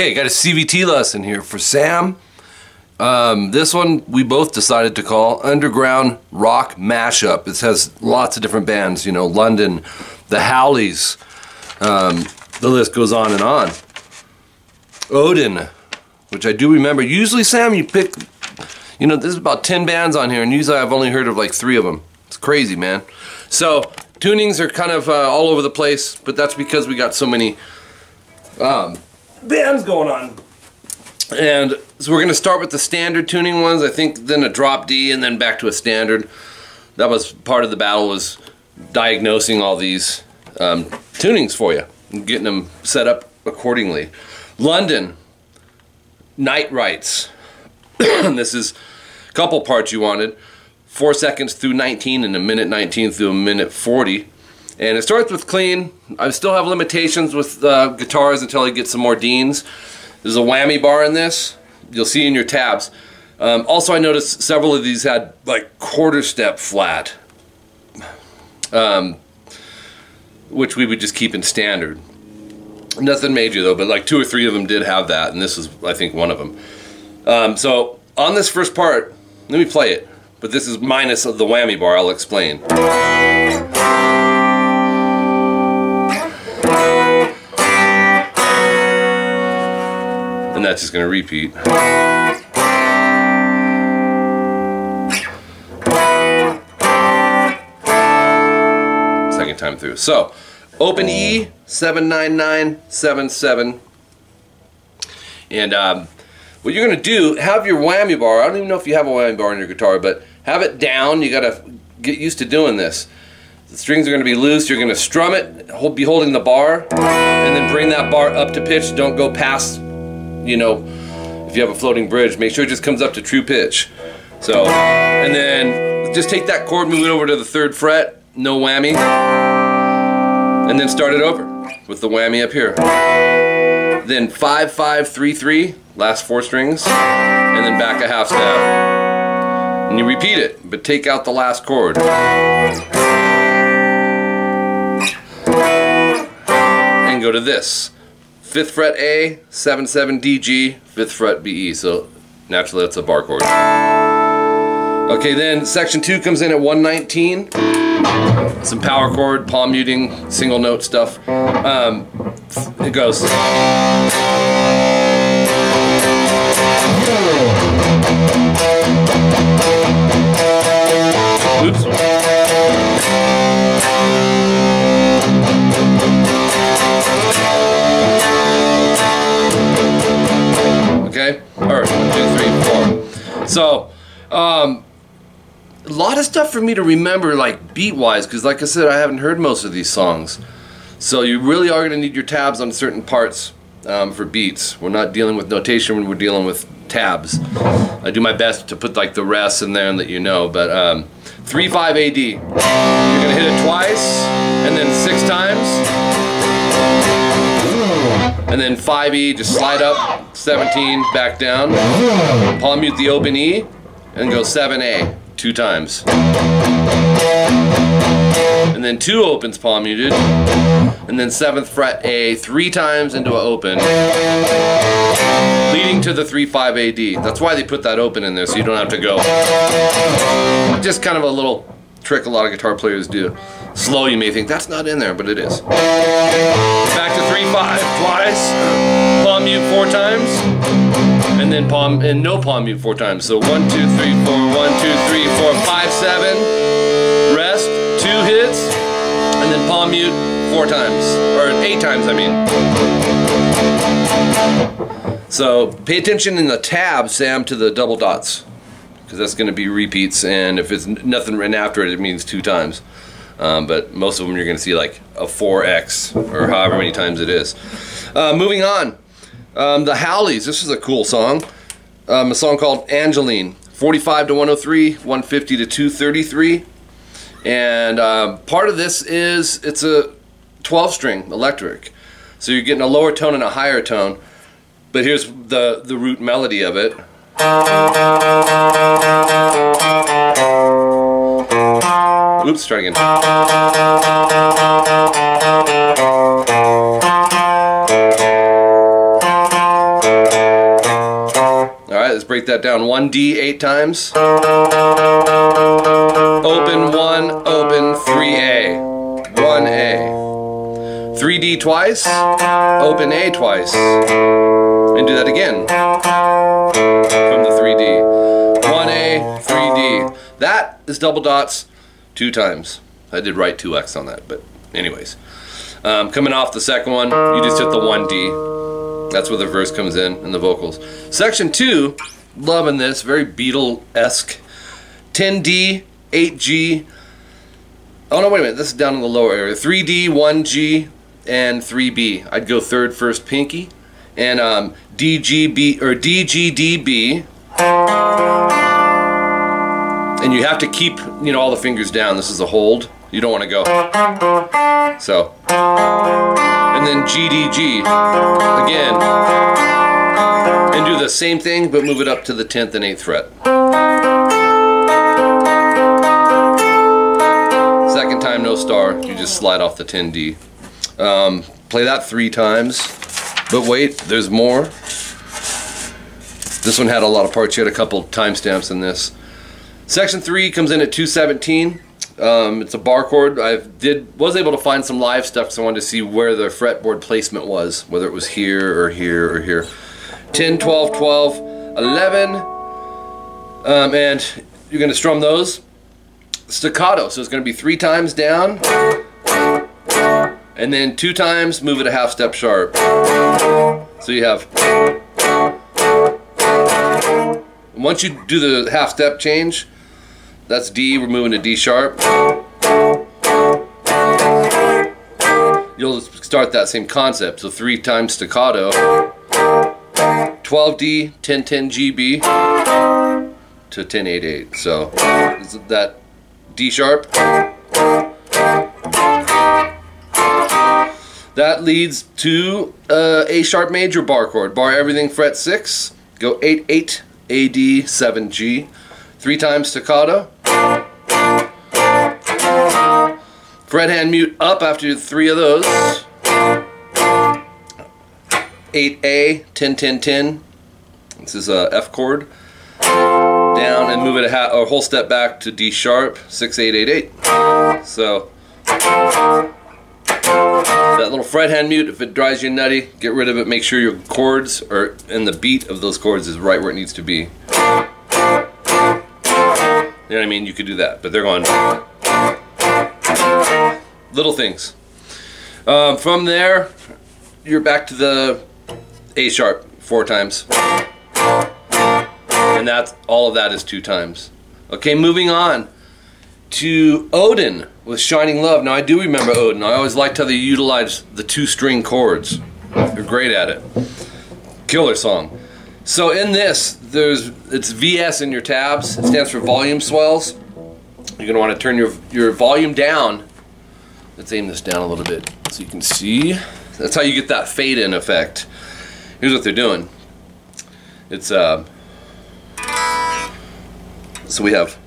Okay, got a CVT lesson here for Sam. This one we both decided to call Underground Rock Mashup. It has lots of different bands, you know, London, the Howleys, the list goes on and on. Odin, which I do remember. Usually, Sam, you pick, you know, there's about 10 bands on here, and usually I've only heard of like 3 of them. It's crazy, man. So, tunings are kind of all over the place, but that's because we got so many bands going on. And so we're going to start with the standard tuning ones, I think, then a drop D, and then back to a standard. That was part of the battle, was diagnosing all these tunings for you and getting them set up accordingly. London, Night Rights. This is a couple parts you wanted. 4 seconds through 19 and a minute 19 through a minute 40. And it starts with clean. I still have limitations with guitars until I get some more Deans. There's a whammy bar in this. You'll see in your tabs. Also, I noticed several of these had like quarter step flat, which we would just keep in standard. Nothing major though, but like 2 or 3 of them did have that, and this is, I think, one of them. So on this first part, let me play it. But this is minus of the whammy bar. I'll explain. And that's just going to repeat. Second time through. So, open E, 79977. And what you're going to do, have your whammy bar. I don't even know if you have a whammy bar on your guitar, but have it down. You got to get used to doing this. The strings are going to be loose. You're going to strum it, be holding the bar, and then bring that bar up to pitch. Don't go past, you know, if you have a floating bridge, make sure it just comes up to true pitch. So, and then just take that chord, move it over to the 3rd fret, no whammy, and then start it over with the whammy up here. Then 5, 5, 3, 3, last 4 strings, and then back a half step. And you repeat it, but take out the last chord. And go to this. 5th fret A, 7, 7 D, G, 5th fret B, E. So naturally that's a bar chord. Okay, then section 2 comes in at 119. Some power chord, palm muting, single note stuff. It goes. Oops. Okay, or 1, 2, 3, 4. So, a lot of stuff for me to remember, like beat-wise, because like I said, I haven't heard most of these songs. So you really are going to need your tabs on certain parts for beats. We're not dealing with notation when we're dealing with tabs. I do my best to put like the rests in there and let you know, but 3-5 AD. You're going to hit it twice, and then 6 times. And then 5E, just slide up, 17, back down. Palm mute the open E, and go 7A, 2 times. And then 2 opens palm muted, and then 7th fret A 3 times into an open, leading to the 3-5 AD. That's why they put that open in there, so you don't have to go. Just kind of a little trick a lot of guitar players do. Slow, you may think that's not in there, but it is. Back to 3-5 twice, palm mute 4 times, and then no palm mute 4 times. So 1, 2, 3, 4, 1, 2, 3, 4, 5, 7, rest, 2 hits, and then palm mute 4 times, or 8 times, I mean. So pay attention in the tab, Sam, to the double dots, because that's going to be repeats, and if it's nothing written after it, it means 2 times. But most of them you're going to see like a 4x, or however many times it is. Moving on, the Howleys. This is a cool song. A song called Angeline. 45 to 103, 150 to 233. And part of this is, it's a 12-string electric. So you're getting a lower tone and a higher tone. But here's the root melody of it. Oops, try again. let's break that down. 1D 8 times. Open 1, open 3A. 1A. 3D twice. Open A twice. And do that again. From the 3D. 1A, 3D. That is double dots 2 times. I did write 2X on that, but anyways. Coming off the second one, you just hit the 1D. That's where the verse comes in and the vocals. Section 2, loving this, very Beatle-esque. 10D, 8G. Oh no, wait a minute, this is down in the lower area. 3D, 1G, and 3B. I'd go third, first, pinky. And DGB, or DGDB. And you have to keep, all the fingers down. This is a hold. You don't want to go. So. And then GDG. Again. And do the same thing, but move it up to the 10th and 8th fret. Second time, no star. You just slide off the 10D. Play that 3 times. But wait, there's more. This one had a lot of parts. You had a couple timestamps in this. Section 3 comes in at 217. It's a bar chord. I was able to find some live stuff because I wanted to see where the fretboard placement was, whether it was here or here or here. 10, 12, 12, 11, and you're going to strum those staccato. So it's going to be 3 times down, and then 2 times move it a half step sharp. So you have. Once you do the half step change, that's D, we're moving to D sharp. You'll start that same concept, so 3 times staccato. 12D, 10, 10 GB to 10, 8, 8. So that D sharp. That leads to A sharp major bar chord. Bar everything, fret 6, go 8, 8, A, D, 7, G. 3 times staccato. Fret hand mute up after 3 of those. 8A, 10, 10, 10. This is a F chord. Down and move it a whole step back to D sharp, 6, 8, 8, 8. So that little fret hand mute, if it drives you nutty, get rid of it. Make sure your chords are, and the beat of those chords is right where it needs to be. You know what I mean? You could do that, but they're going little things. From there, you're back to the A sharp 4 times, and that's all of that is 2 times. Okay, moving on to Odin with Shining Love. Now I do remember Odin. I always liked how they utilized the 2-string chords. They're great at it. Killer song. So in this, it's VS in your tabs. It stands for volume swells. You're going to want to turn your volume down. Let's aim this down a little bit so you can see. That's how you get that fade in effect. Here's what they're doing. It's so we have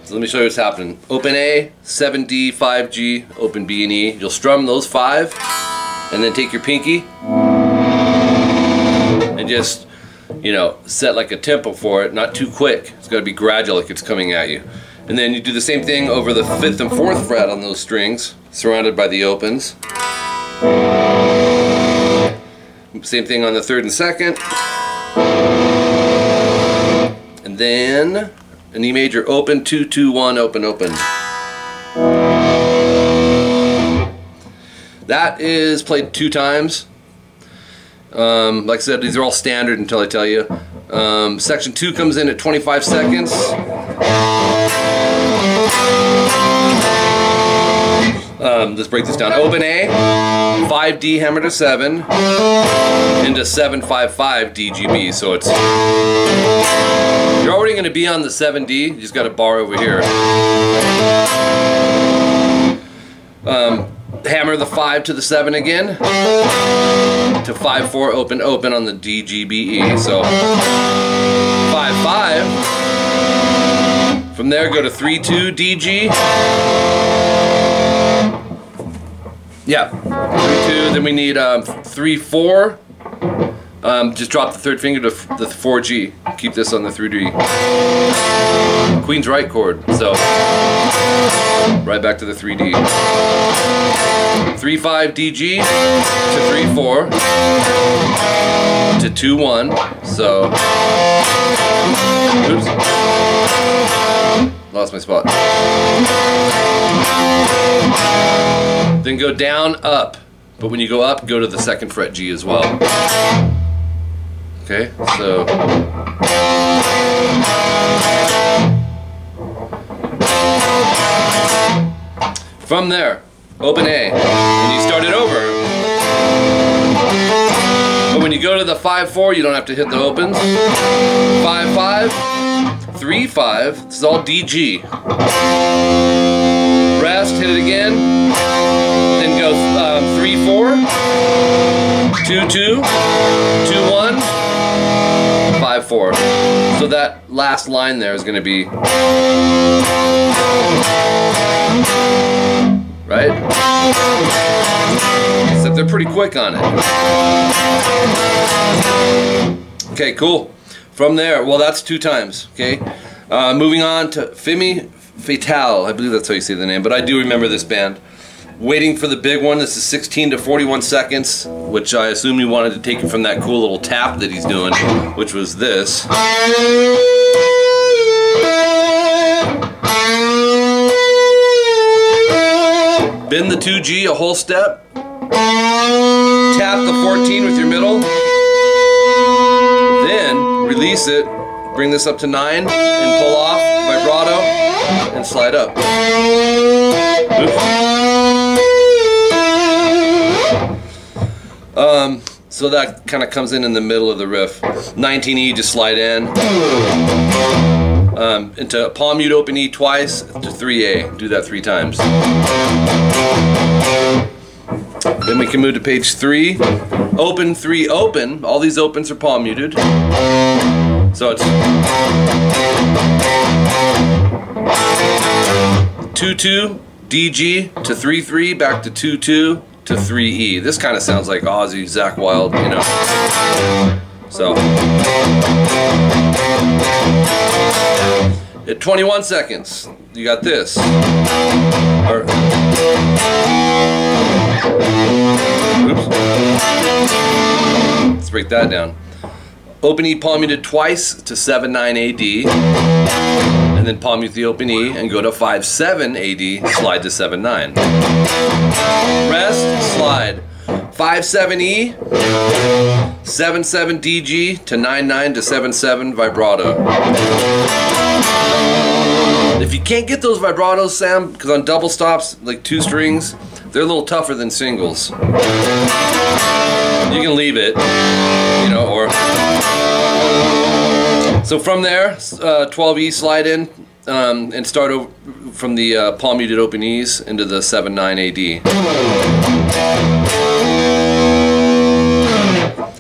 let me show you what's happening. Open A, 7D, 5G, open B and E. You'll strum those 5, and then take your pinky and just, set like a tempo for it, not too quick. It's got to be gradual, like it's coming at you. And then you do the same thing over the 5th and 4th fret on those strings, surrounded by the opens. Same thing on the 3rd and 2nd. And then an E major open, 2, 2, 1, open, open. That is played 2 times. Like I said, these are all standard until I tell you. Section 2 comes in at 25 seconds. Let's break this down. Open A, 5D hammer to 7, into 755 DGB. So it's, you're already going to be on the 7D. You just got a bar over here. Hammer the 5 to the 7 again, to 5-4 open, open on the DGBE. So 5-5. there, go to 3-2 DG. Yeah, 3-2. Then we need 3-4. Just drop the third finger to the 4G. Keep this on the 3D. Queen's right chord. So right back to the 3D. 3-5 DG to 3-4 to 2-1. So oops. Lost my spot. Then go down, up. But when you go up, go to the 2nd fret G as well. Okay, so from there, open A. When you start it over. But when you go to the 5-4, you don't have to hit the opens. 5-5, 3-5, this is all DG. Rest, hit it again. Then go 3-4, 2-2, 2-1, 5-4. So that last line there is going to be right? Except they're pretty quick on it. Okay, cool. From there, well, that's 2 times. Okay, moving on to Femme Fatale. I believe that's how you say the name, but I do remember this band. Waiting for the big one. This is 16 to 41 seconds, which I assume you wanted to take it from that cool little tap that he's doing, which was this. Bend the 2G a whole step. Tap the 14 with your middle. Then release it. Bring this up to 9 and pull off vibrato and slide up. Oops. So that kind of comes in the middle of the riff. 19E, just slide in. Into palm mute open E twice to 3A. Do that 3 times. Then we can move to page 3. Open 3 open. All these opens are palm muted. So it's 2-2 DG to 3-3 back to 2-2 to 3E. This kind of sounds like Ozzy, Zakk Wylde, you know. So at 21 seconds, you got this. Oops. Let's break that down. Open E palm muted twice to 7-9 AD, and then palm mute the open E and go to 5-7 AD, slide to 7-9. Rest, slide. 5-7 E, 7-7 DG to 9-9 to 7-7 vibrato. If you can't get those vibratos, Sam, because on double stops, like 2 strings, they're a little tougher than singles. You can leave it, you know, or... So from there, 12E slide in and start over from the palm muted open E's into the 7-9 AD.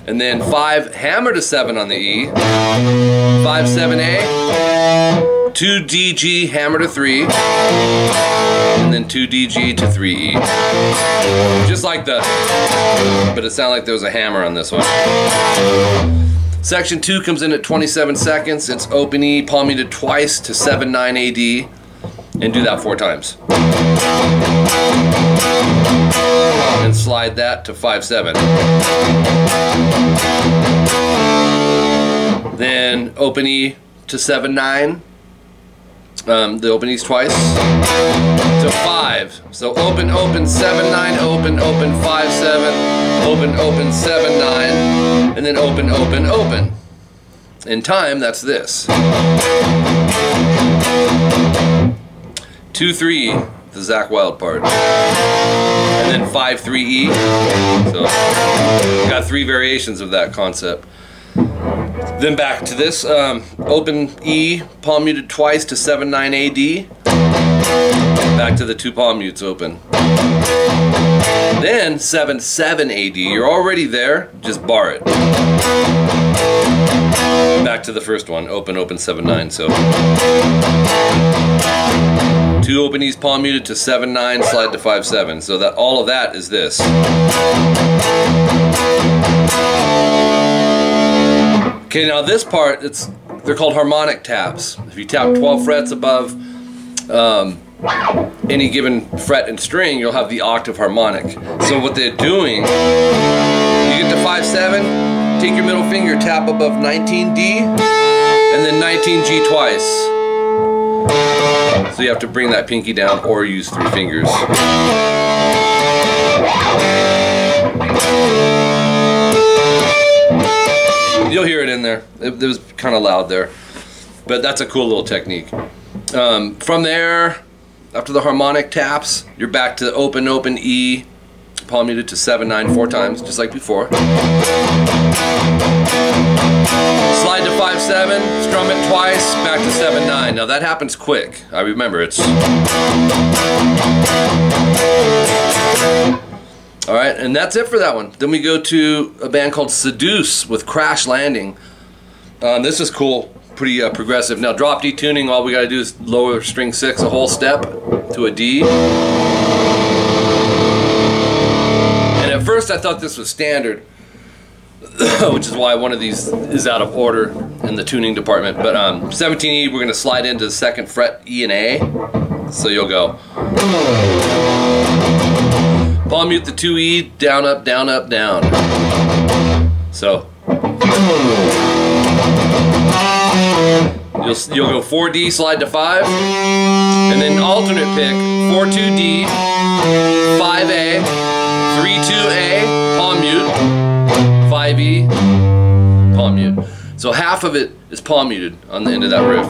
And then 5 hammer to 7 on the E, 5-7A, 2 DG hammer to 3, and then 2 DG to 3E. Just like the, but it sounded like there was a hammer on this one. Section 2 comes in at 27 seconds. It's open E, palm muted twice to 7-9 AD, and do that 4 times. And slide that to 5-7. Then open E to 7-9. The open E's twice to 5. So open, open, 7-9, open, open, 5-7, open, open, 7-9, and then open, open, open. In time, that's this. 2-3, the Zakk Wylde part, and then 5-3E. So got 3 variations of that concept. Then back to this, open E, palm muted twice to 7-9 AD, back to the 2 palm mutes open. Then 7-7 AD, you're already there, just bar it. back to the first one, open, open, 7/9. So 2 open E's palm muted to 7/9, slide to 5/7. So that all of that is this. Okay, now this part, they're called harmonic taps. If you tap 12 frets above any given fret and string, you'll have the octave harmonic. So what they're doing, you get to 5/7, take your middle finger, tap above 19D, and then 19G twice. So you have to bring that pinky down or use 3 fingers. You'll hear it in there. It was kind of loud there, but that's a cool little technique. From there, after the harmonic taps, you're back to open, open, E, palm muted to 7/9 4 times, just like before. Slide to 5/7, strum it twice, back to 7/9. Now that happens quick. I remember it's. All right, and that's it for that one. Then we go to a band called Seduce with Crash Landing. This is cool. Pretty progressive. Now drop D tuning, all we got to do is lower string 6 a whole step to a D. And at first I thought this was standard, which is why one of these is out of order in the tuning department. But 17E, we're going to slide into the 2nd fret, E and A. So you'll go. Palm mute the 2E, down, up, down, up, down. So. You'll go 4D, slide to 5, and then alternate pick 4-2D, 5A, 3-2A, palm mute, 5E, palm mute. So half of it is palm muted on the end of that riff.